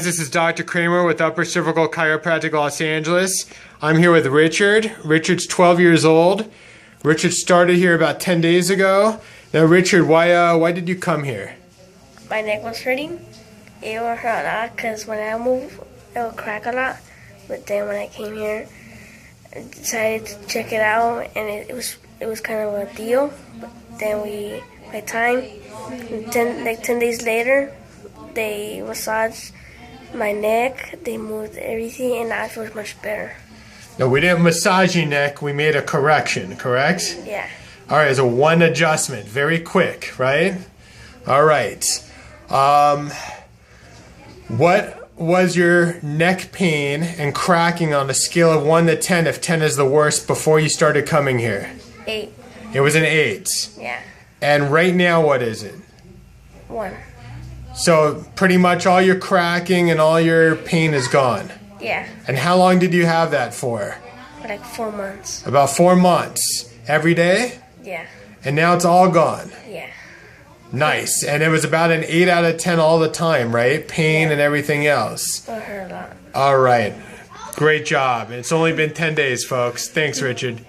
This is Dr. Kramer with Upper Cervical Chiropractic Los Angeles. I'm here with Richard. Richard's 12 years old. Richard started here about 10 days ago. Now, Richard, why did you come here? My neck was hurting. It would hurt a lot because when I move, it would crack a lot. But then when I came here, I decided to check it out, and it was kind of a deal. But then by time, 10 days later, they massaged my neck, they moved everything, and now I feel much better. No, we didn't massage your neck. We made a correction, correct? Yeah. All right, so one adjustment, very quick, right? All right. What was your neck pain and cracking on a scale of 1 to 10, if 10 is the worst, before you started coming here? 8. It was an 8. Yeah. And right now, what is it? 1. So pretty much all your cracking and all your pain is gone. Yeah. And how long did you have that for? For like 4 months. About 4 months. Every day? Yeah. And now it's all gone. Yeah. Nice. And it was about an 8 out of 10 all the time, right? Pain and everything else. It hurt a lot. All right. Great job. It's only been 10 days, folks. Thanks, Richard.